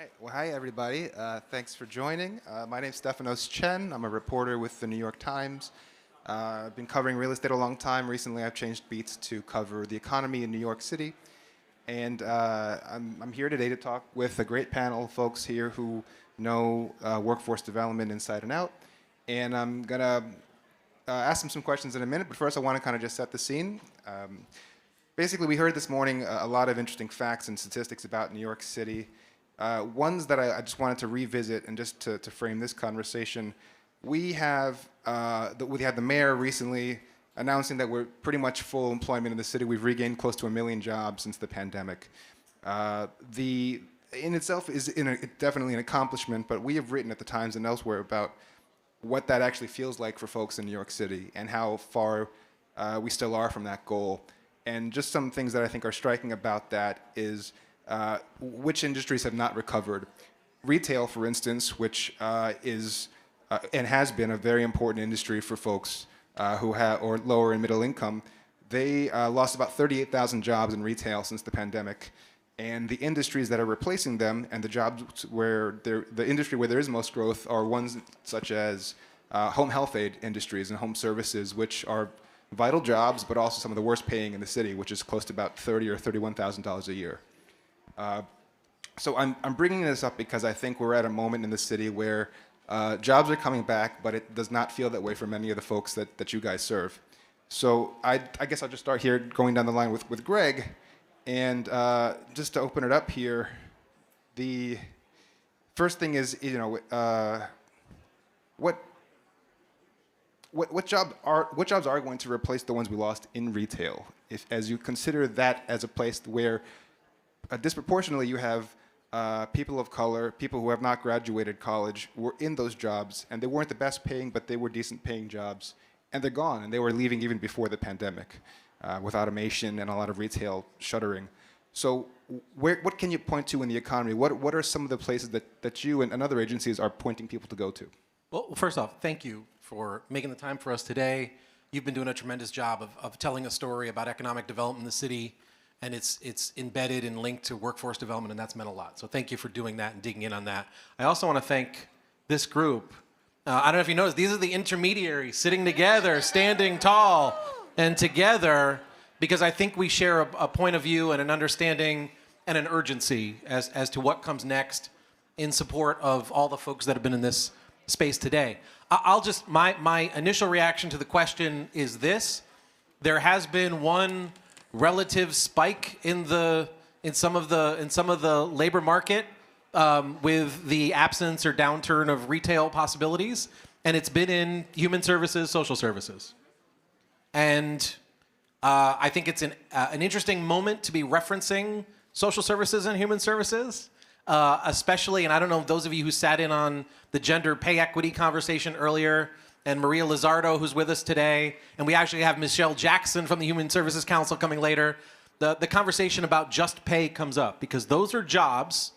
right. Well, hi, everybody. Thanks for joining. My name's Stefanos Chen. I'm a reporter with the New York Times. I've been covering real estate a long time. Recently, I've changed beats to cover the economy in New York City. And I'm here today to talk with a great panel of folks here who know workforce development inside and out. And I'm going to ask them some questions in a minute. But first, I want to kind of just set the scene. Basically, we heard this morning a lot of interesting facts and statistics about New York City. Ones that I just wanted to revisit and just to frame this conversation. We had the mayor recently announcing that we're pretty much full employment in the city. We've regained close to 1 million jobs since the pandemic. In itself is definitely an accomplishment, but we have written at the Times and elsewhere about what that actually feels like for folks in New York City and how far we still are from that goal. And just some things that I think are striking about that is which industries have not recovered. Retail, for instance, which is and has been a very important industry for folks who have or lower and middle income. They lost about 38,000 jobs in retail since the pandemic, and the industries that are replacing them and the jobs where the industry where there is most growth are ones such as home health aid industries and home services, which are vital jobs, but also some of the worst paying in the city, which is close to about $30,000 or $31,000 a year. So I'm bringing this up because I think we're at a moment in the city where jobs are coming back, but it does not feel that way for many of the folks that you guys serve. So I guess I'll just start here going down the line with Greg. And just to open it up here, the first thing is, what jobs are going to replace the ones we lost in retail? As you consider that as a place where disproportionately you have people of color, people who have not graduated college, were in those jobs, and they weren't the best paying, but they were decent paying jobs, and they're gone, and they were leaving even before the pandemic, with automation and a lot of retail shuttering. So what can you point to in the economy? What are some of the places that you and other agencies are pointing people to go to? Well, first off, thank you for making the time for us today. You've been doing a tremendous job of telling a story about economic development in the city, and it's embedded and linked to workforce development, and that's meant a lot. So thank you for doing that and digging in on that. I also want to thank this group. I don't know if you noticed, these are the intermediaries sitting together, standing tall and together, because I think we share a point of view and an understanding and an urgency as to what comes next in support of all the folks that have been in this space today. My initial reaction to the question is this: there has been one relative spike in some of the labor market with the absence or downturn of retail possibilities, and it's been in human services, social services. And I think it's an interesting moment to be referencing social services and human services, especially, and I don't know, those of you who sat in on the gender pay equity conversation earlier, and Maria Lizardo, who's with us today, and we actually have Michelle Jackson from the Human Services Council coming later. The conversation about just pay comes up because those are jobs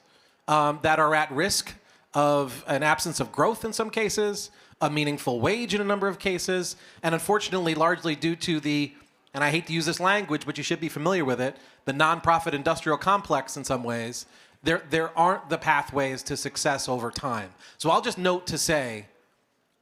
that are at risk of an absence of growth in some cases, a meaningful wage in a number of cases, and unfortunately largely due to and I hate to use this language, but you should be familiar with it, the nonprofit industrial complex in some ways, there aren't the pathways to success over time. So I'll just note to say,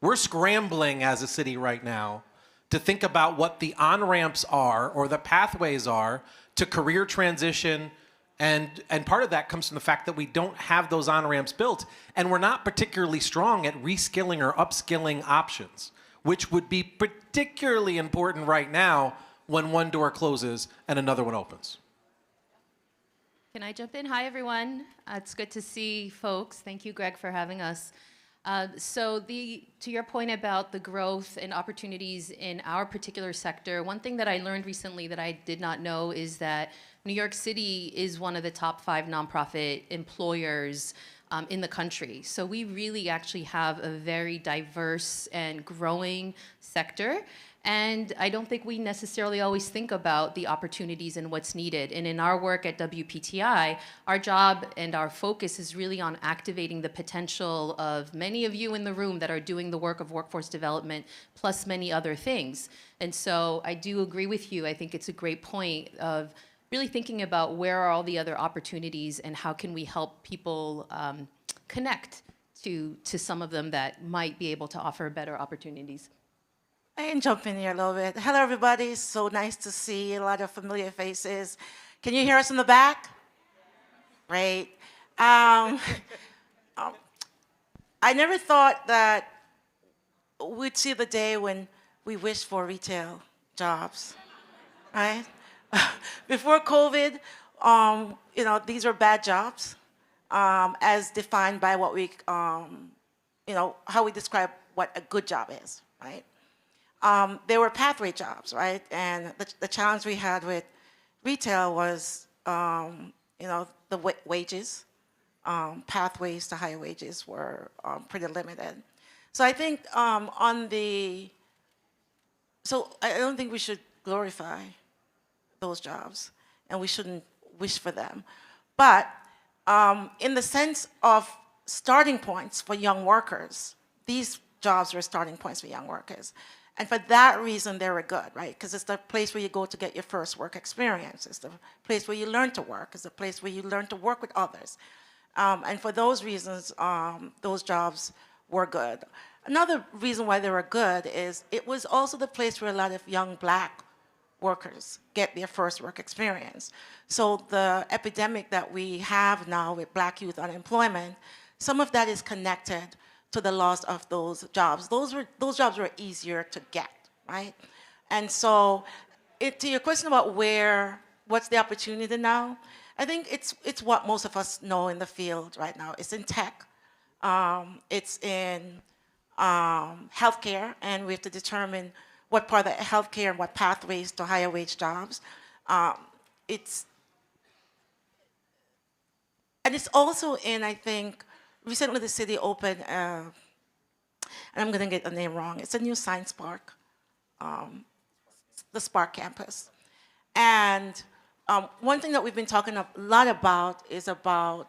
we're scrambling as a city right now to think about what the on-ramps are or the pathways are to career transition, and part of that comes from the fact that we don't have those on-ramps built, and we're not particularly strong at reskilling or upskilling options, which would be particularly important right now when one door closes and another one opens. Can I jump in? Hi, everyone. It's good to see folks. Thank you, Greg, for having us. To your point about the growth and opportunities in our particular sector, one thing that I learned recently that I did not know is that New York City is one of the top 5 nonprofit employers in the country. So we really actually have a very diverse and growing sector. And I don't think we necessarily always think about the opportunities and what's needed. And in our work at WPTI, our job and our focus is really on activating the potential of many of you in the room that are doing the work of workforce development, plus many other things. And so I do agree with you. I think it's a great point of really thinking about where are all the other opportunities and how can we help people connect to some of them that might be able to offer better opportunities. I can jump in here a little bit. Hello, everybody. So nice to see a lot of familiar faces. Can you hear us in the back? Great. I never thought that we'd see the day when we wish for retail jobs, right? Before COVID, these were bad jobs, as defined by what we, how we describe what a good job is, right? There were pathway jobs, right? And the challenge we had with retail was, the wages, pathways to higher wages were pretty limited. So I think so I don't think we should glorify those jobs, and we shouldn't wish for them. But in the sense of starting points for young workers, these jobs were starting points for young workers. And for that reason, they were good, right? Because it's the place where you go to get your first work experience. It's the place where you learn to work. It's the place where you learn to work with others. And for those reasons, those jobs were good. Another reason why they were good is it was also the place where a lot of young Black workers get their first work experience. So the epidemic that we have now with Black youth unemployment, some of that is connected to the loss of those jobs. Those jobs were easier to get, right? And so to your question about what's the opportunity now, I think it's what most of us know in the field right now. It's in tech, it's in healthcare, and we have to determine what part of the healthcare and what pathways to higher wage jobs. It's also in, I think, recently the city opened, and I'm going to get the name wrong, it's a new science park, the Spark campus. And one thing that we've been talking a lot about is about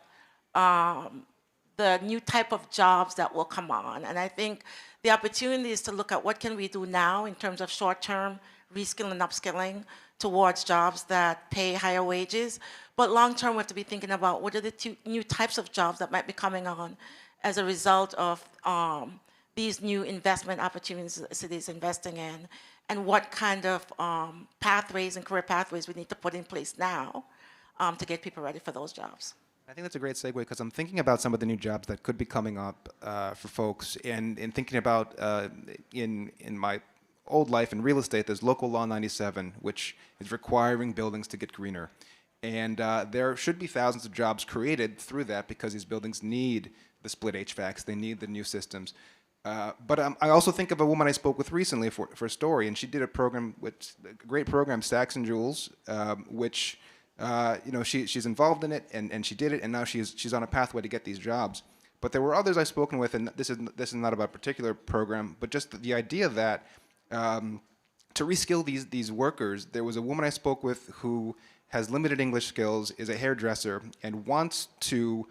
the new type of jobs that will come on. And I think the opportunity is to look at what can we do now in terms of short-term reskilling and upskilling towards jobs that pay higher wages. But long-term, we have to be thinking about what are the new types of jobs that might be coming on as a result of these new investment opportunities the city is investing in, and what kind of pathways and career pathways we need to put in place now to get people ready for those jobs. I think that's a great segue because I'm thinking about some of the new jobs that could be coming up for folks, and thinking about in my old life in real estate, there's Local Law 97, which is requiring buildings to get greener. And there should be thousands of jobs created through that because these buildings need the split HVACs, they need the new systems. But I also think of a woman I spoke with recently for a story, and she did a program, a great program, Stacks and Jewels, which she's involved in it, and she did it, and now she's on a pathway to get these jobs. But there were others I've spoken with, and this is not about a particular program, but just the idea that to reskill these workers. There was a woman I spoke with who has limited English skills, is a hairdresser, and wants to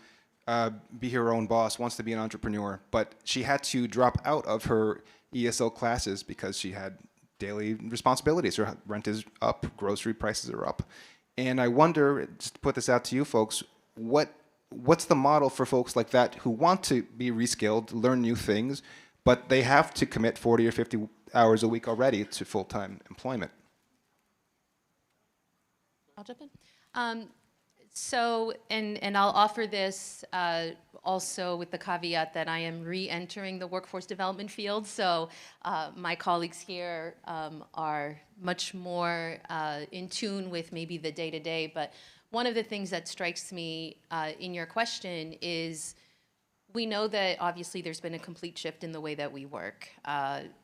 be her own boss, wants to be an entrepreneur, but she had to drop out of her ESL classes because she had daily responsibilities. Her rent is up, grocery prices are up. And I wonder, just to put this out to you folks, what's the model for folks like that who want to be reskilled, learn new things, but they have to commit 40 or 50 hours a week already to full-time employment? I'll jump in. So, and I'll offer this also with the caveat that I am re-entering the workforce development field. So my colleagues here are much more in tune with maybe the day-to-day. But one of the things that strikes me in your question is we know that obviously there's been a complete shift in the way that we work.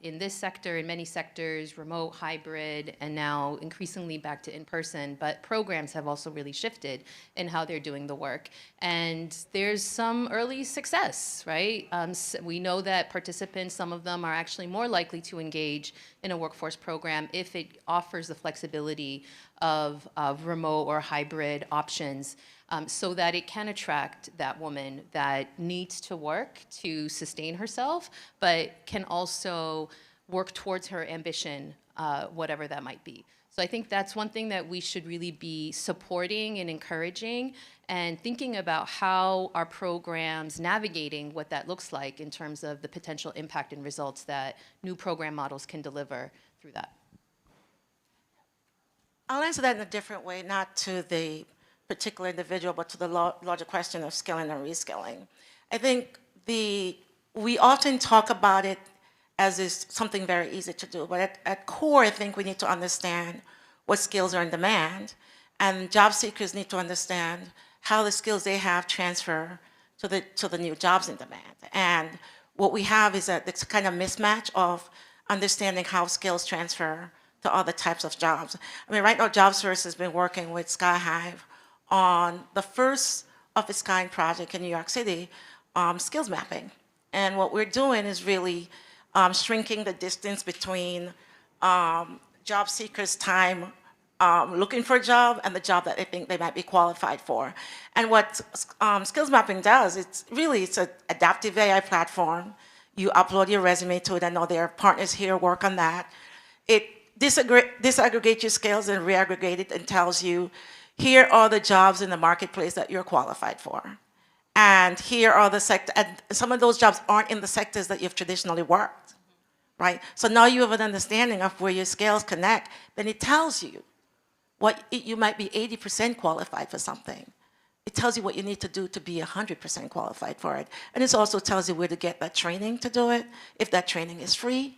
In this sector, in many sectors, remote, hybrid, and now increasingly back to in-person, but programs have also really shifted in how they're doing the work. And there's some early success, right? So we know that participants, some of them are actually more likely to engage in a workforce program if it offers the flexibility of remote or hybrid options. So that it can attract that woman that needs to work to sustain herself, but can also work towards her ambition, whatever that might be. So I think that's one thing that we should really be supporting and encouraging, and thinking about how our programs navigating what that looks like in terms of the potential impact and results that new program models can deliver through that. I'll answer that in a different way, not to the particular individual, but to the larger question of skilling and reskilling. I think we often talk about it as is something very easy to do, but at core, I think we need to understand what skills are in demand, and job seekers need to understand how the skills they have transfer to the new jobs in demand. And what we have is this kind of mismatch of understanding how skills transfer to other types of jobs. I mean, right now, JobsFirst has been working with Skyhive on the first of its kind project in New York City, skills mapping. And what we're doing is really shrinking the distance between job seekers' time looking for a job and the job that they think they might be qualified for. And what skills mapping does, it's an adaptive AI platform. You upload your resume to it. I know there are partners here who work on that. It disaggregates your skills and reaggregate it and tells you, here are the jobs in the marketplace that you're qualified for. And here are the sectors, and some of those jobs aren't in the sectors that you've traditionally worked, right? So now you have an understanding of where your skills connect, then it tells you you might be 80% qualified for something. It tells you what you need to do to be 100% qualified for it. And it also tells you where to get that training to do it, if that training is free,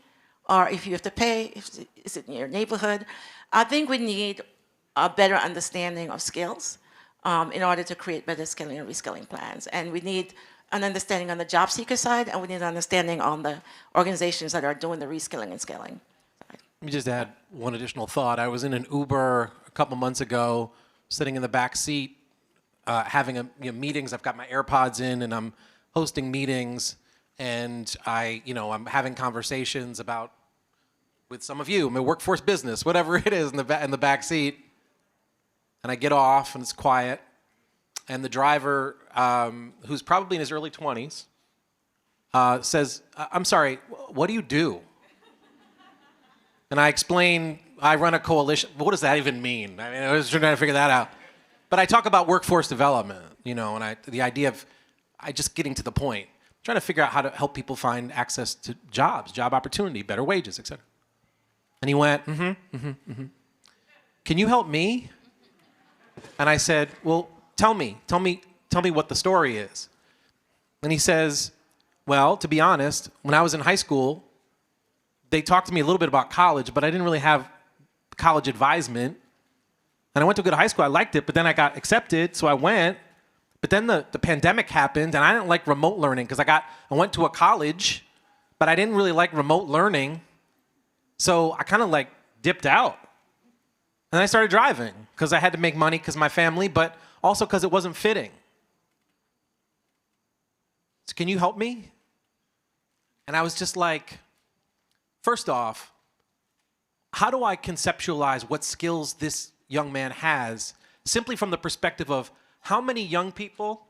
or if you have to pay, is it in your neighborhood. I think we need a better understanding of skills in order to create better skilling and reskilling plans. And we need an understanding on the job seeker side, and we need an understanding on the organizations that are doing the reskilling and scaling. Let me just add one additional thought. I was in an Uber a couple months ago, sitting in the back seat, having meetings. I've got my AirPods in, and I'm hosting meetings, and I'm having conversations with some of you, my workforce business, whatever it is, in the back seat. And I get off, and it's quiet, and the driver, who's probably in his early 20s, says, "I'm sorry, what do you do?" And I explain, I run a coalition. What does that even mean? I mean, I was trying to figure that out. But I talk about workforce development, and the idea of just getting to the point, trying to figure out how to help people find access to jobs, job opportunity, better wages, et cetera. And he went, "Can you help me?" And I said, "Well, tell me what the story is." And he says, "Well, to be honest, when I was in high school, they talked to me a little bit about college, but I didn't really have college advisement. And I went to a good high school. I liked it, but then I got accepted, so I went. But then the pandemic happened, and I didn't like remote learning because I went to a college, but I didn't really like remote learning. So I kind of dipped out. And I started driving because I had to make money because of my family, but also because it wasn't fitting. So can you help me?" And I was just like, first off, how do I conceptualize what skills this young man has simply from the perspective of how many young people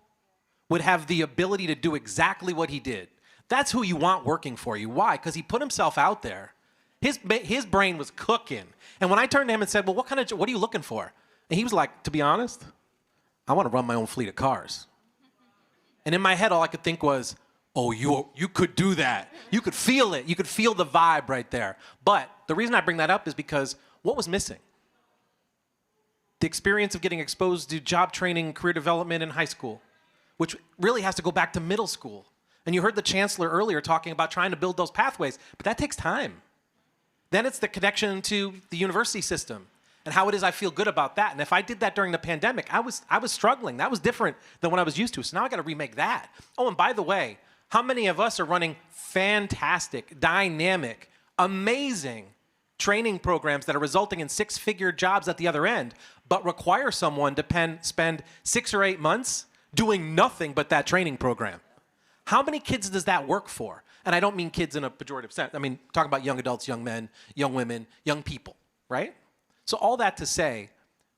would have the ability to do exactly what he did? That's who you want working for you. Why? Because he put himself out there. His brain was cooking. And when I turned to him and said, "Well, what are you looking for?" And he was like, "To be honest, I want to run my own fleet of cars." And in my head, all I could think was, "Oh, you could do that. You could feel it. You could feel the vibe right there." But the reason I bring that up is because what was missing? The experience of getting exposed to job training, career development in high school, which really has to go back to middle school. And you heard the chancellor earlier talking about trying to build those pathways, but that takes time. Then it's the connection to the university system and how it is I feel good about that. And if I did that during the pandemic, I was struggling. That was different than what I was used to. So now I got to remake that. Oh, and by the way, how many of us are running fantastic, dynamic, amazing training programs that are resulting in six-figure jobs at the other end, but require someone to spend 6 or 8 months doing nothing but that training program? How many kids does that work for? And I don't mean kids in a pejorative sense. I mean, talking about young adults, young men, young women, young people, right? So all that to say,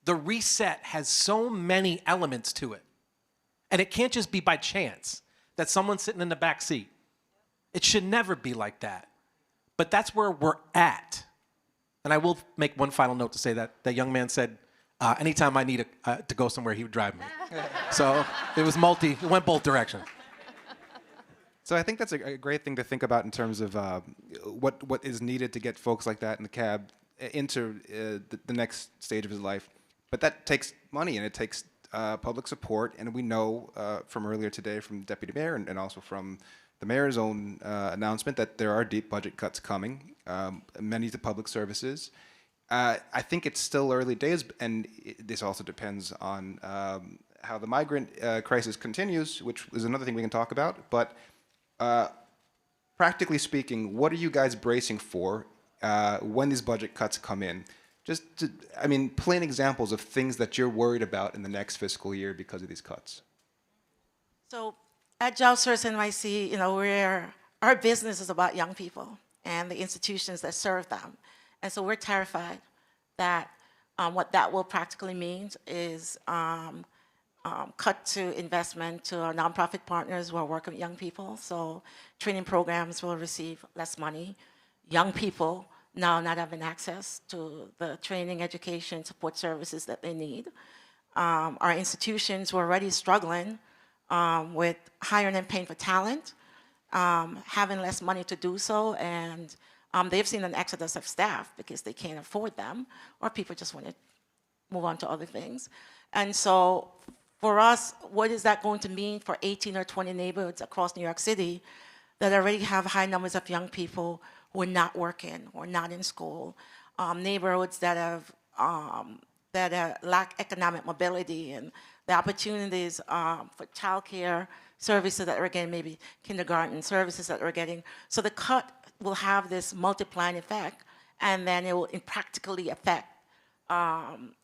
the reset has so many elements to it. And it can't just be by chance that someone's sitting in the back seat. It should never be like that. But that's where we're at. And I will make one final note to say that that young man said, anytime I need to go somewhere, he would drive me. So it was it went both directions. So I think that's a great thing to think about in terms of what is needed to get folks like that in the cab into the next stage of his life. But that takes money and it takes public support. And we know from earlier today from Deputy Mayor and also from the Mayor's own announcement that there are deep budget cuts coming, many to public services. I think it's still early days, and this also depends on how the migrant crisis continues, which is another thing we can talk about. But practically speaking, what are you guys bracing for when these budget cuts come in? Plain examples of things that you're worried about in the next fiscal year because of these cuts. So at JobsFirstNYC, our business is about young people and the institutions that serve them. And so we're terrified that what that will practically mean is cut to investment to our nonprofit partners who are working with young people. So training programs will receive less money. Young people now not having access to the training, education, support services that they need. Our institutions were already struggling with hiring and paying for talent, having less money to do so, and they've seen an exodus of staff because they can't afford them, or people just want to move on to other things. And so for us, what is that going to mean for 18 or 20 neighborhoods across New York City that already have high numbers of young people who are not working or not in school, neighborhoods that lack economic mobility and the opportunities for childcare services that we're getting, maybe kindergarten services that we're getting. So the cut will have this multiplying effect, and then it will practically affect,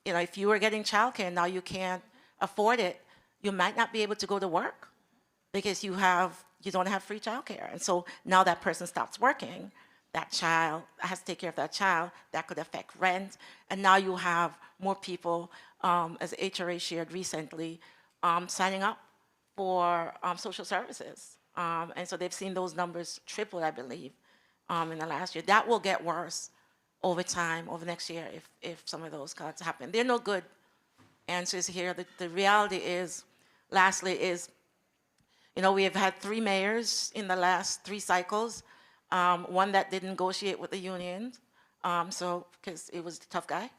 if you were getting childcare, now you can't afford it, you might not be able to go to work because you don't have free childcare. And so now that person stops working, that child has to take care of that child, that could affect rent, and now you have more people, as HRA shared recently, signing up for social services. And so they've seen those numbers triple, I believe, in the last year. That will get worse over time, over next year, if some of those cuts happen. There are no good answers here. The reality is, lastly, is, we have had 3 mayors in the last 3 cycles, one that didn't negotiate with the union, because it was the tough guy,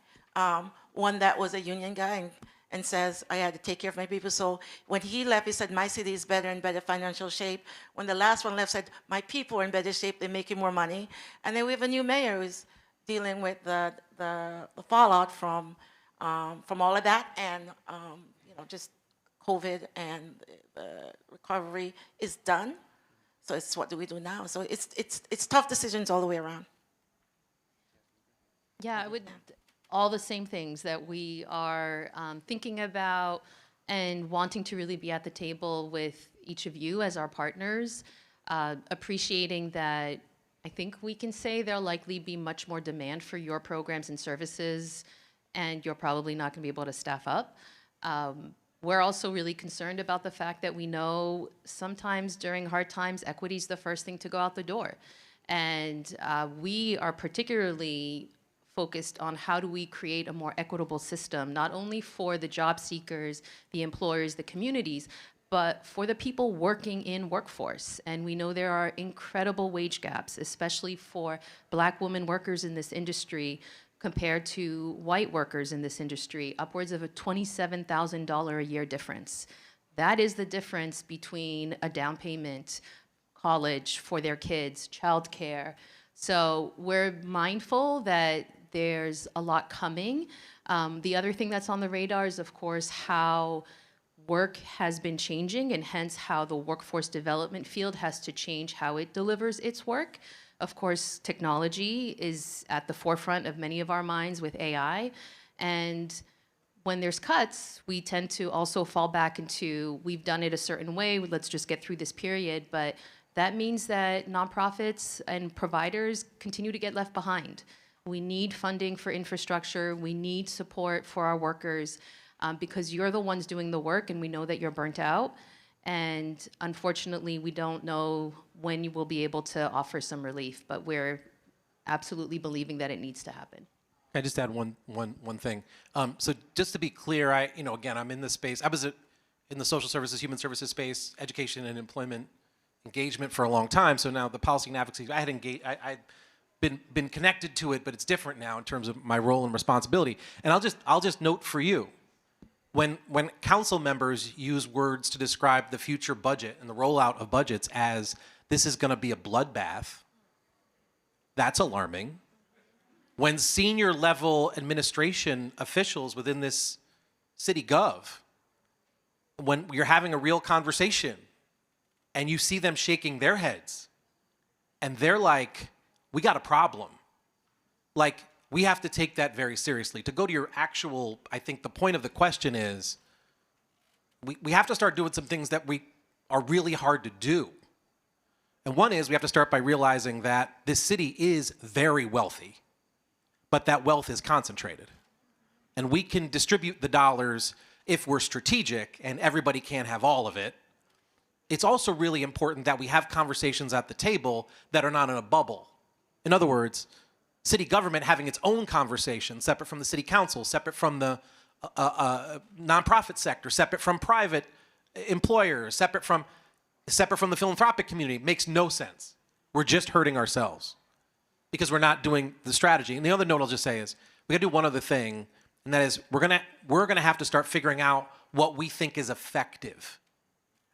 one that was a union guy and says, I had to take care of my people. So when he left, he said, my city is better in better financial shape. When the last one left, said, my people are in better shape, they're making more money. And then we have a new mayor who's dealing with the fallout from all of that, and just COVID, and the recovery is done. So it's what do we do now? So it's tough decisions all the way around. Yeah, I would, all the same things that we are thinking about and wanting to really be at the table with each of you as our partners, appreciating that I think we can say there'll likely be much more demand for your programs and services, and you're probably not going to be able to staff up. We're also really concerned about the fact that we know sometimes during hard times, equity is the first thing to go out the door. And we are particularly focused on how do we create a more equitable system, not only for the job seekers, the employers, the communities, but for the people working in workforce. And we know there are incredible wage gaps, especially for Black women workers in this industry compared to white workers in this industry, upwards of a $27,000 a year difference. That is the difference between a down payment, college for their kids, childcare. So we're mindful that there's a lot coming. The other thing that's on the radar is, of course, how work has been changing, and hence how the workforce development field has to change how it delivers its work. Of course, technology is at the forefront of many of our minds with AI. And when there's cuts, we tend to also fall back into, we've done it a certain way, let's just get through this period. But that means that nonprofits and providers continue to get left behind. We need funding for infrastructure. We need support for our workers because you're the ones doing the work, and we know that you're burnt out. And unfortunately, we don't know when you will be able to offer some relief, but we're absolutely believing that it needs to happen. Can I just add one thing? So just to be clear, again, I'm in this space. I was in the social services, human services space, education and employment engagement for a long time. So now the policy and advocacy, I'd been connected to it, but it's different now in terms of my role and responsibility. And I'll just note for you, when council members use words to describe the future budget and the rollout of budgets as this is going to be a bloodbath, that's alarming. When senior level administration officials within this city gov, when you're having a real conversation and you see them shaking their heads and they're like, we got a problem. Like, we have to take that very seriously. To go to your actual, I think the point of the question is, we have to start doing some things that we are really hard to do. And one is we have to start by realizing that this city is very wealthy, but that wealth is concentrated. And we can distribute the dollars if we're strategic, and everybody can't have all of it. It's also really important that we have conversations at the table that are not in a bubble. In other words, city government having its own conversation, separate from the city council, separate from the nonprofit sector, separate from private employers, separate from the philanthropic community, makes no sense. We're just hurting ourselves because we're not doing the strategy. And the other note I'll just say is we got to do one other thing, and that is we're gonna have to start figuring out what we think is effective.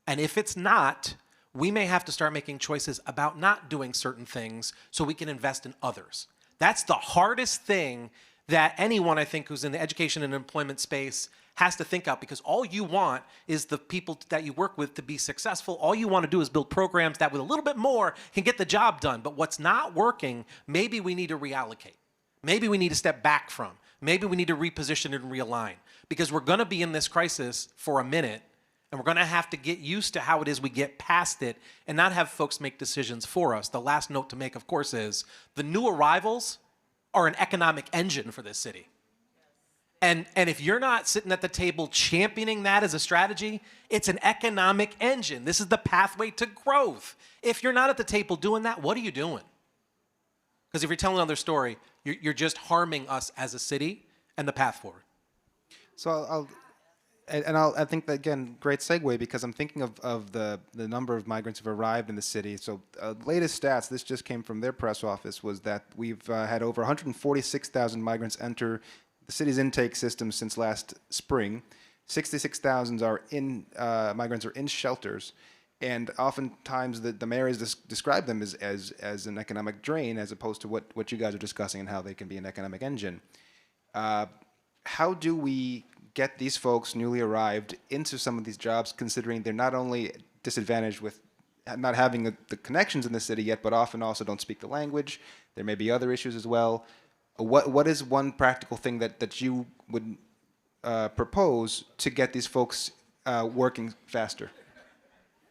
And if it's not, we may have to start making choices about not doing certain things so we can invest in others. That's the hardest thing that anyone, I think, who's in the education and employment space has to think out, because all you want is the people that you work with to be successful. All you want to do is build programs that with a little bit more can get the job done. But what's not working, maybe we need to reallocate. Maybe we need to step back from. Maybe we need to reposition and realign, because we're going to be in this crisis for a minute, and we're going to have to get used to how it is we get past it and not have folks make decisions for us. The last note to make, of course, is the new arrivals are an economic engine for this city. And if you're not sitting at the table championing that as a strategy, it's an economic engine. This is the pathway to growth. If you're not at the table doing that, what are you doing? Because if you're telling another story, you're just harming us as a city and the path forward. So I think that, again, great segue, because I'm thinking of the number of migrants who've arrived in the city. So latest stats, this just came from their press office, was that we've had over 146,000 migrants enter the city's intake system since last spring. 66,000 migrants are in shelters, and oftentimes the mayor has described them as an economic drain, as opposed to what you guys are discussing and how they can be an economic engine. How do we get these folks newly arrived into some of these jobs, considering they're not only disadvantaged with not having the connections in the city yet, but often also don't speak the language? There may be other issues as well. What is one practical thing that you would propose to get these folks working faster?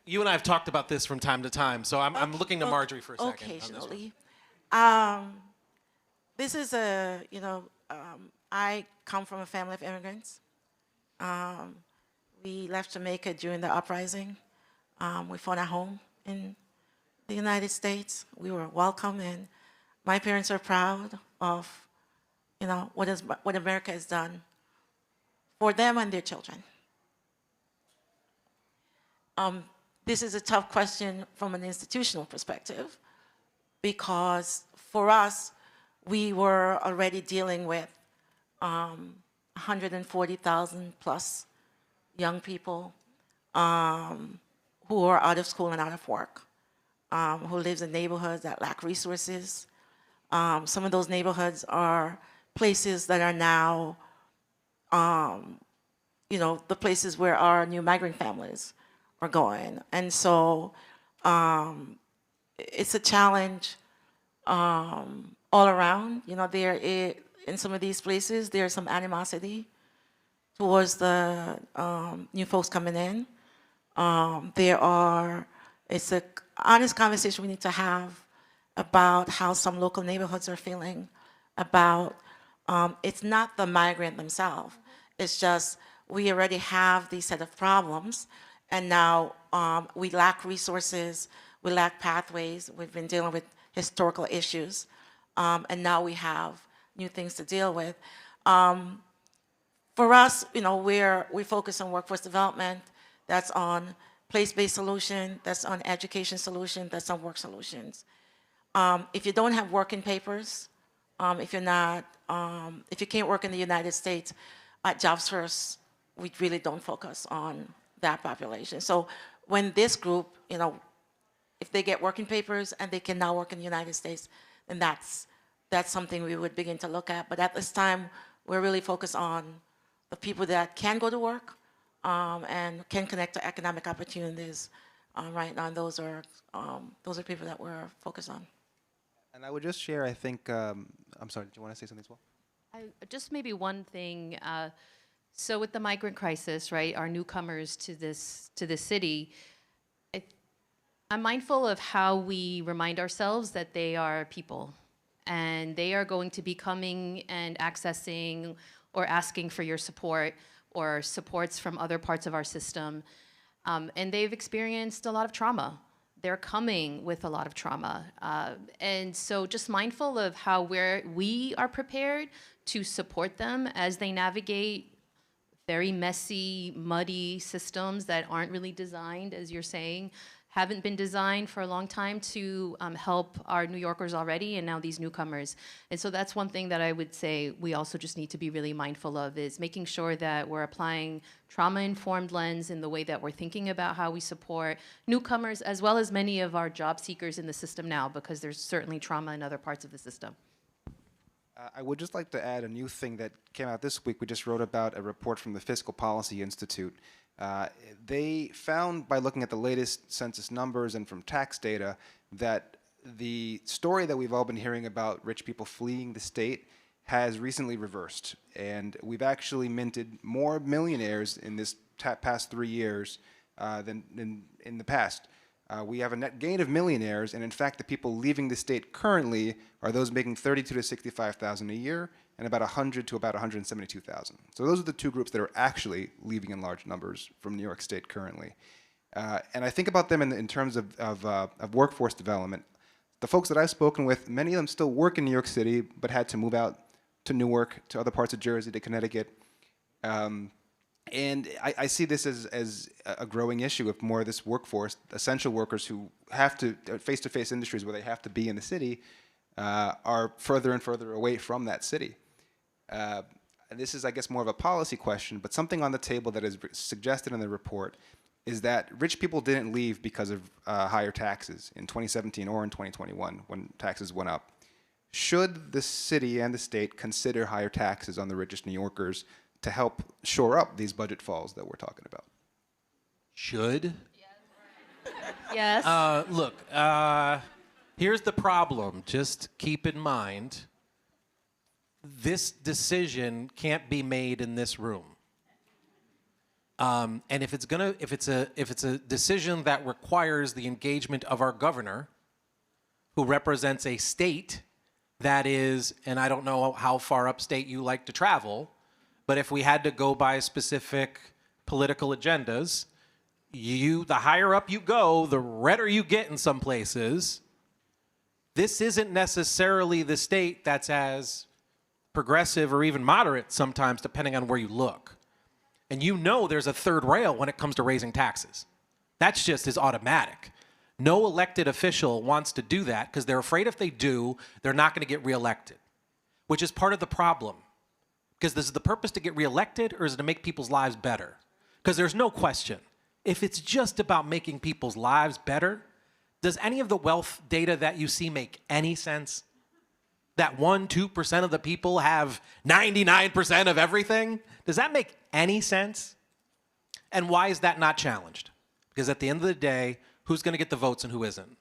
You and I have talked about this from time to time, so I'm looking to Marjorie for a second. Occasionally. This is I come from a family of immigrants. We left Jamaica during the uprising. We found a home in the United States. We were welcome, and my parents are proud of, what America has done for them and their children. This is a tough question from an institutional perspective, because for us, we were already dealing with 140,000 plus young people who are out of school and out of work, who lives in neighborhoods that lack resources. Some of those neighborhoods are places that are now, the places where our new migrant families are going. And so it's a challenge all around. In some of these places, there's some animosity towards the new folks coming in. It's an honest conversation we need to have about how some local neighborhoods are feeling about, it's not the migrant themselves, it's just we already have these set of problems, and now we lack resources, we lack pathways, we've been dealing with historical issues and now we have new things to deal with. For us, we focus on workforce development. That's on place-based solution. That's on education solution. That's on work solutions. If you don't have working papers, if you can't work in the United States, at Jobs First, we really don't focus on that population. So when this group, if they get working papers and they can now work in the United States, then that's something we would begin to look at. But at this time, we're really focused on the people that can go to work and can connect to economic opportunities right now. And those are people that we're focused on. And I would just share, I think, I'm sorry, did you want to say something as well? Just maybe one thing. So with the migrant crisis, right, our newcomers to this city, I'm mindful of how we remind ourselves that they are people, and they are going to be coming and accessing or asking for your support or supports from other parts of our system, and they've experienced a lot of trauma. They're coming with a lot of trauma. And so just mindful of how we are prepared to support them as they navigate very messy, muddy systems that aren't really designed, as you're saying, haven't been designed for a long time to help our New Yorkers already and now these newcomers. And so that's one thing that I would say we also just need to be really mindful of, is making sure that we're applying trauma-informed lens in the way that we're thinking about how we support newcomers, as well as many of our job seekers in the system now, because there's certainly trauma in other parts of the system. I would just like to add a new thing that came out this week. We just wrote about a report from the Fiscal Policy Institute. They found, by looking at the latest census numbers and from tax data, that the story that we've all been hearing about rich people fleeing the state has recently reversed. And we've actually minted more millionaires in this past 3 years than in the past. We have a net gain of millionaires, and in fact, the people leaving the state currently are those making $32,000 to $65,000 a year, and about $100,000 to about $172,000. So those are the two groups that are actually leaving in large numbers from New York State currently. And I think about them in terms of workforce development. The folks that I've spoken with, many of them still work in New York City, but had to move out to Newark, to other parts of Jersey, to Connecticut. And I see this as a growing issue of more of this workforce, essential workers who have to, face-to-face industries where they have to be in the city, are further and further away from that city. And this is, I guess, more of a policy question, but something on the table that is suggested in the report is that rich people didn't leave because of higher taxes in 2017 or in 2021 when taxes went up. Should the city and the state consider higher taxes on the richest New Yorkers to help shore up these budget falls that we're talking about? Should? Yes. Look, here's the problem. Just keep in mind, this decision can't be made in this room. And if it's a decision that requires the engagement of our governor, who represents a state that is, and I don't know how far upstate you like to travel, but if we had to go by specific political agendas, the higher up you go, the redder you get in some places. This isn't necessarily the state that's as progressive or even moderate sometimes, depending on where you look. And there's a third rail when it comes to raising taxes. That's just as automatic. No elected official wants to do that because they're afraid if they do, they're not going to get reelected, which is part of the problem. Because this is the purpose to get reelected, or is it to make people's lives better? Because there's no question. If it's just about making people's lives better, does any of the wealth data that you see make any sense? That 1-2% of the people have 99% of everything? Does that make any sense? And why is that not challenged? Because at the end of the day, who's going to get the votes and who isn't?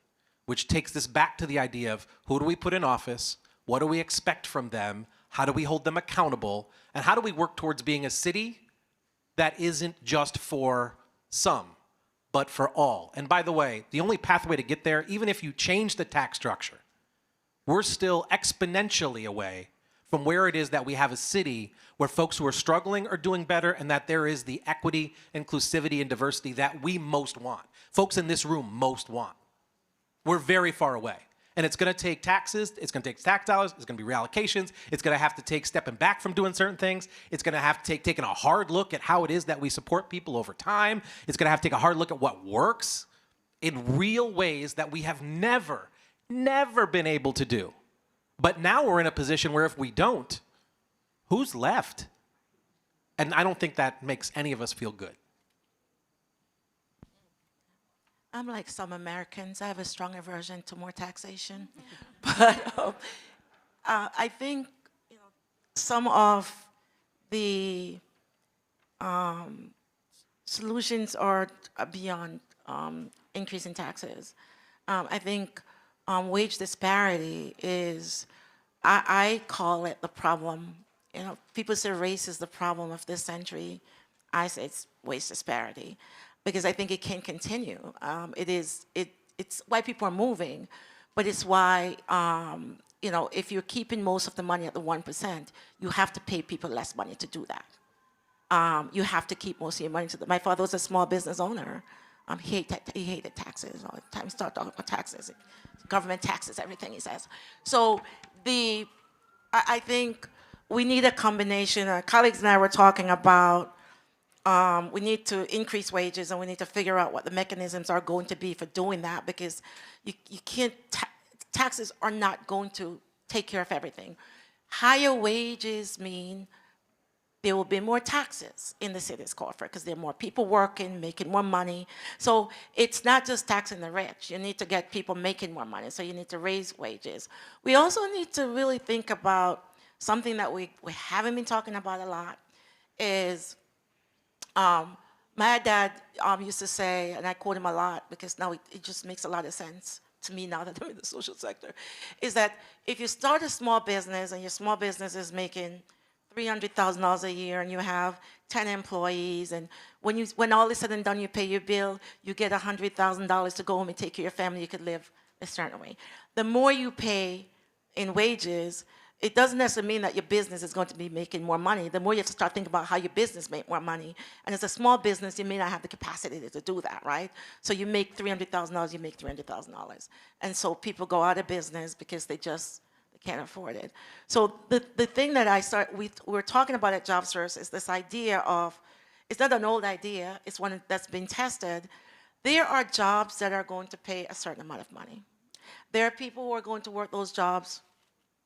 Which takes this back to the idea of who do we put in office? What do we expect from them? How do we hold them accountable? And how do we work towards being a city that isn't just for some, but for all? And by the way, the only pathway to get there, even if you change the tax structure, we're still exponentially away from where it is that we have a city where folks who are struggling are doing better, and that there is the equity, inclusivity, and diversity that we most want. Folks in this room most want. We're very far away. And it's going to take taxes, it's going to take tax dollars, it's going to be reallocations, it's going to have to take stepping back from doing certain things, it's going to have to take taking a hard look at how it is that we support people over time, it's going to have to take a hard look at what works in real ways that we have never been able to do. But now we're in a position where if we don't, who's left? And I don't think that makes any of us feel good. I'm like some Americans. I have a strong aversion to more taxation. But I think some of the solutions are beyond increasing taxes. I think wage disparity is, I call it the problem. People say race is the problem of this century. I say it's wage disparity, because I think it can continue. It's why people are moving, but it's why, if you're keeping most of the money at the 1%, you have to pay people less money to do that. You have to keep most of your money to my father was a small business owner. He hated taxes all the time. He started talking about taxes, government taxes, everything he says. So I think we need a combination. Our colleagues and I were talking about we need to increase wages, and we need to figure out what the mechanisms are going to be for doing that, because you can't, taxes are not going to take care of everything. Higher wages mean there will be more taxes in the city's coffer because there are more people working, making more money. So it's not just taxing the rich. You need to get people making more money, so you need to raise wages. We also need to really think about something that we haven't been talking about a lot is, my dad used to say, and I quote him a lot because now it just makes a lot of sense to me now that I'm in the social sector, is that if you start a small business and your small business is making $300,000 a year and you have 10 employees, and when all is said and done, you pay your bill, you get $100,000 to go home and take care of your family, you could live a certain way. The more you pay in wages, it doesn't necessarily mean that your business is going to be making more money. The more you have to start thinking about how your business make more money. And as a small business, you may not have the capacity to do that, right? So you make $300,000, you make $300,000. And so people go out of business because they can't afford it. So the thing that we're talking about at Jobs First is this idea of, it's not an old idea, it's one that's been tested. There are jobs that are going to pay a certain amount of money. There are people who are going to work those jobs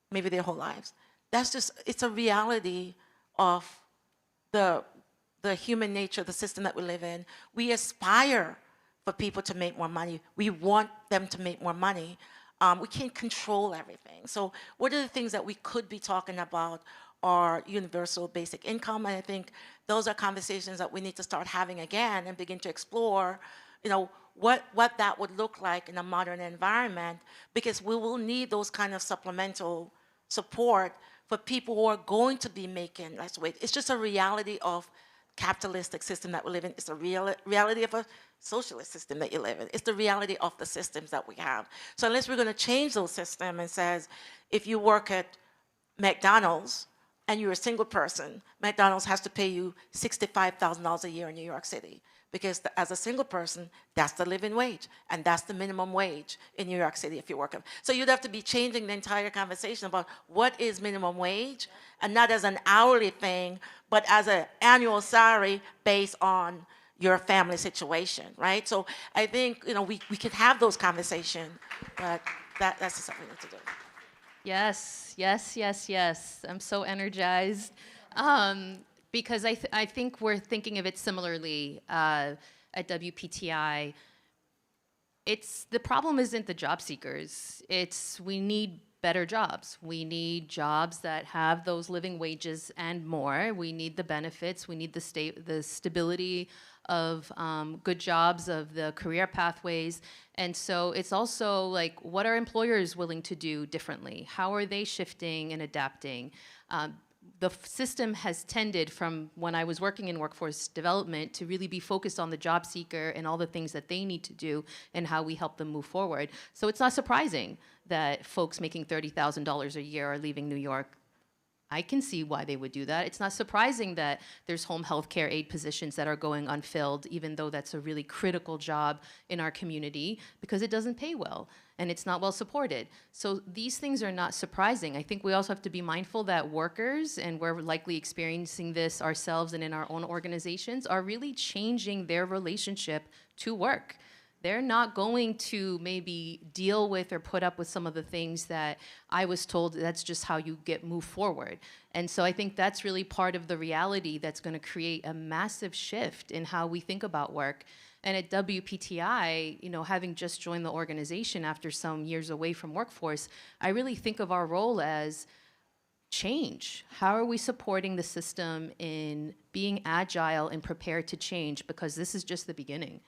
maybe their whole lives. It's a reality of the human nature, the system that we live in. We aspire for people to make more money. We want them to make more money. We can't control everything. So what are the things that we could be talking about are universal basic income, and I think those are conversations that we need to start having again and begin to explore, what that would look like in a modern environment, because we will need those kind of supplemental support for people who are going to be making less wage. It's just a reality of capitalistic system that we live in. It's a reality of a socialist system that you live in. It's the reality of the systems that we have. So unless we're going to change those systems and says, if you work at McDonald's and you're a single person, McDonald's has to pay you $65,000 a year in New York City. Because as a single person, that's the living wage, and that's the minimum wage in New York City if you're working. So you'd have to be changing the entire conversation about what is minimum wage, and not as an hourly thing, but as an annual salary based on your family situation, right? So I think we could have those conversations, but that's something we need to do. Yes, yes, yes, yes. I'm so energized. Because I think we're thinking of it similarly at WPTI. The problem isn't the job seekers. We need better jobs. We need jobs that have those living wages and more. We need the benefits. We need the stability of good jobs, of the career pathways. And so it's also like, what are employers willing to do differently? How are they shifting and adapting? The system has tended from when I was working in workforce development to really be focused on the job seeker and all the things that they need to do and how we help them move forward. So it's not surprising that folks making $30,000 a year are leaving New York I can see why they would do that. It's not surprising that there's home health care aide positions that are going unfilled, even though that's a really critical job in our community, because it doesn't pay well and it's not well supported. So these things are not surprising. I think we also have to be mindful that workers, and we're likely experiencing this ourselves and in our own organizations, are really changing their relationship to work. They're not going to maybe deal with or put up with some of the things that I was told that's just how you move forward. And so I think that's really part of the reality that's going to create a massive shift in how we think about work. And at WPTI, you know, having just joined the organization after some years away from workforce, I really think of our role as change. How are we supporting the system in being agile and prepared to change? Because this is just the beginning.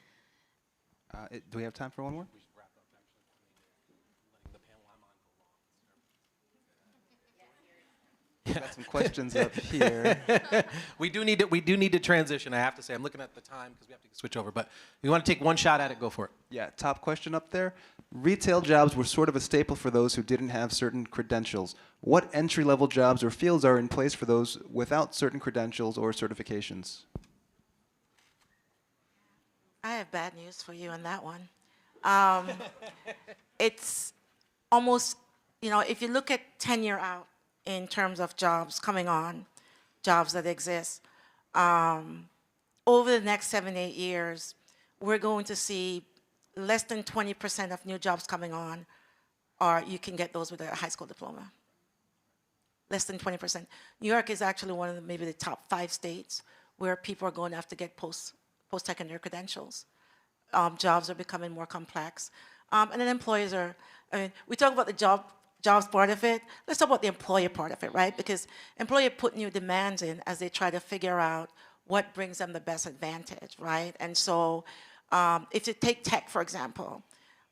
Do we have time for one more? Got some questions up here. We do need to transition. I have to say, I'm looking at the time because we have to switch over. But if you want to take one shot at it, go for it. Yeah, top question up there. Retail jobs were sort of a staple for those who didn't have certain credentials. What entry-level jobs or fields are in place for those without certain credentials or certifications? I have bad news for you on that one. It's almost, you know, if you look at tenure out in terms of jobs coming on, jobs that exist, over the next 7, 8 years, we're going to see less than 20% of new jobs coming on, or you can get those with a high school diploma. Less than 20%. New York is actually one of the, maybe the top 5 states where people are going to have to get post-secondary credentials. Jobs are becoming more complex. And then employers are, I mean, we talk about the jobs part of it. Let's talk about the employer part of it, right? Because employer put new demands in as they try to figure out what brings them the best advantage, right? And so if you take tech, for example,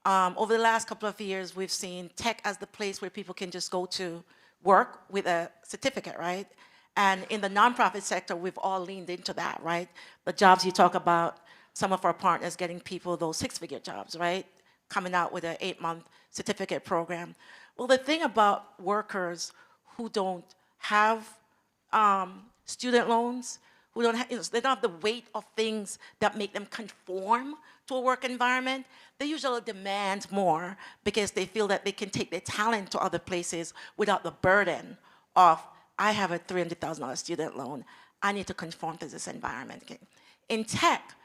over the last couple of years, we've seen tech as the place where people can just go to work with a certificate, right? And in the nonprofit sector, we've all leaned into that, right? The jobs you talk about, some of our partners getting people those 6-figure jobs, right? Coming out with an 8-month certificate program. Well, the thing about workers who don't have student loans, who don't have, you know, they don't have the weight of things that make them conform to a work environment, they usually demand more because they feel that they can take their talent to other places without the burden of, I have a $300,000 student loan. I need to conform to this environment. Okay. In tech,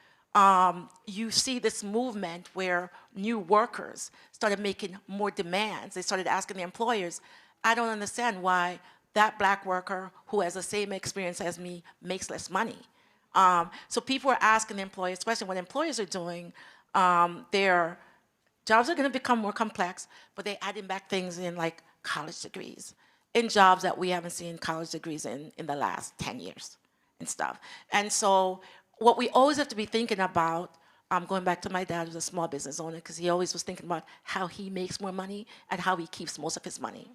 you see this movement where new workers started making more demands. They started asking the employers, I don't understand why that black worker who has the same experience as me makes less money. So people are asking the employers, especially what employers are doing, their jobs are going to become more complex, but they're adding back things in like college degrees, in jobs that we haven't seen college degrees in the last 10 years and stuff. And so what we always have to be thinking about, going back to my dad who's a small business owner, because he always was thinking about how he makes more money and how he keeps most of his money.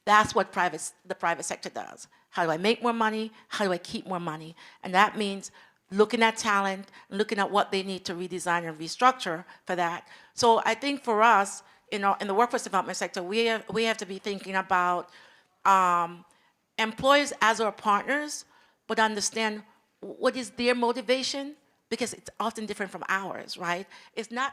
That's what the private sector does. How do I make more money? How do I keep more money? And that means looking at talent, looking at what they need to redesign and restructure for that. So I think for us, in the workforce development sector, we have to be thinking about employers as our partners, but understand what is their motivation, because it's often different from ours, right?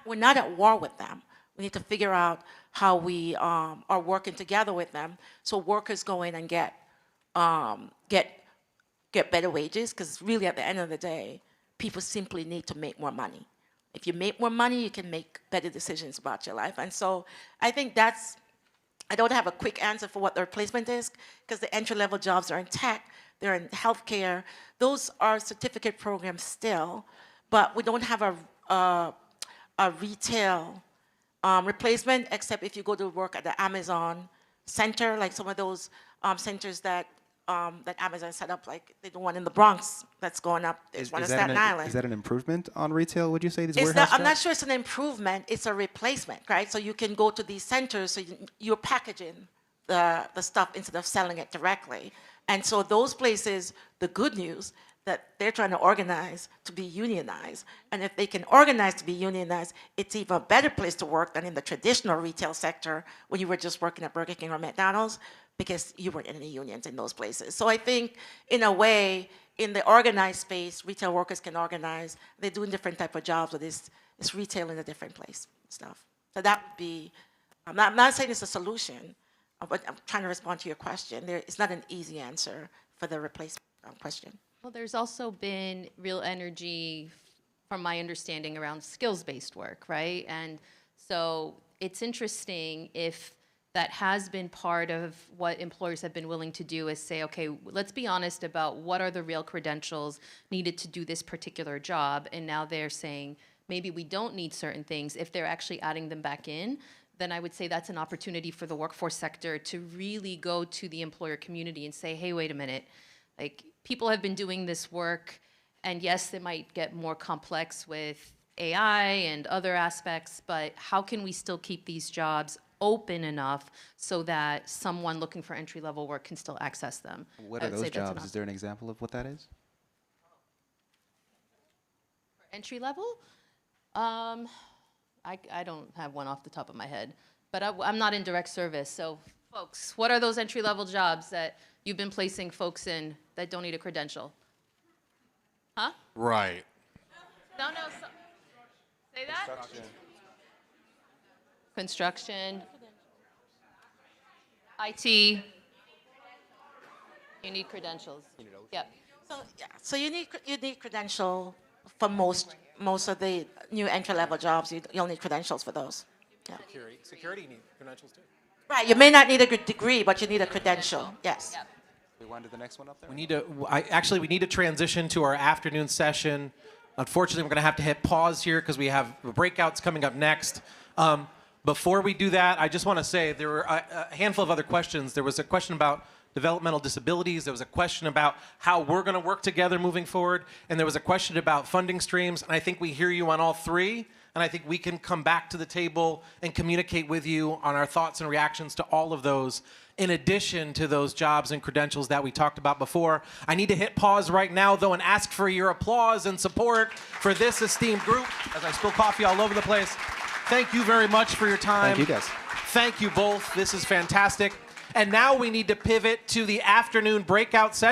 We're not at war with them. We need to figure out how we are working together with them so workers go in and get better wages, because really at the end of the day, people simply need to make more money. If you make more money, you can make better decisions about your life. And so I think I don't have a quick answer for what the replacement is, because the entry-level jobs are in tech, they're in healthcare. Those are certificate programs still, but we don't have a retail replacement, except if you go to work at the Amazon center, like some of those centers that Amazon set up, like the one in the Bronx that's going up. There's one in Staten Island. Is that an improvement on retail, would you say, these warehouse I'm not jobs? sure it's an improvement, it's a replacement, right? So you can go to these centers, so you're packaging the stuff instead of selling it directly. And so those places, the good news, that they're trying to organize to be unionized. And if they can organize to be unionized, it's even a better place to work than in the traditional retail sector when you were just working at Burger King or McDonald's, because you weren't in any unions in those places. So I think, in a way, in the organized space, retail workers can organize. They're doing different type of jobs, but it's retail in a different place, stuff. So that would be, I'm not saying it's a solution, but I'm trying to respond to your question. It's not an easy answer for the replacement question. Well, there's also been real energy, from my understanding, around skills-based work, right? And so it's interesting if that has been part of what employers have been willing to do, is say, okay, let's be honest about what are the real credentials needed to do this particular job. And now they're saying, maybe we don't need certain things. If they're actually adding them back in, then I would say that's an opportunity for the workforce sector to really go to the employer community and say, hey, wait a minute, like, people have been doing this work, and yes, it might get more complex with AI and other aspects, but how can we still keep these jobs open enough so that someone looking for entry-level work can still access them? What are those jobs? Is there an example of what that is? Entry level? I don't have one off the top of my head, but I'm not in direct service. So, folks, what are those entry-level jobs that you've been placing folks in that don't need a credential? Huh? Right. No. Say that? Construction. IT. You need credentials. Yep. So yeah, so you need credential for most of the new entry-level jobs. You'll need credentials for those. Yeah. Security, you need credentials too. Right. You may not need a good degree, but you need a credential. Yes. Yep. We want to do the next one up there? We need to transition to our afternoon session. Unfortunately, we're going to have to hit pause here because we have breakouts coming up next. Before we do that, I just want to say there were a handful of other questions. There was a question about developmental disabilities. There was a question about how we're going to work together moving forward. And there was a question about funding streams. And I think we hear you on all three. And I think we can come back to the table and communicate with you on our thoughts and reactions to all of those, in addition to those jobs and credentials that we talked about before. I need to hit pause right now, though, and ask for your applause and support for this esteemed group as I spill coffee all over the place. Thank you very much for your time. Thank you, guys. Thank you both. This is fantastic. And now we need to pivot to the afternoon breakout session.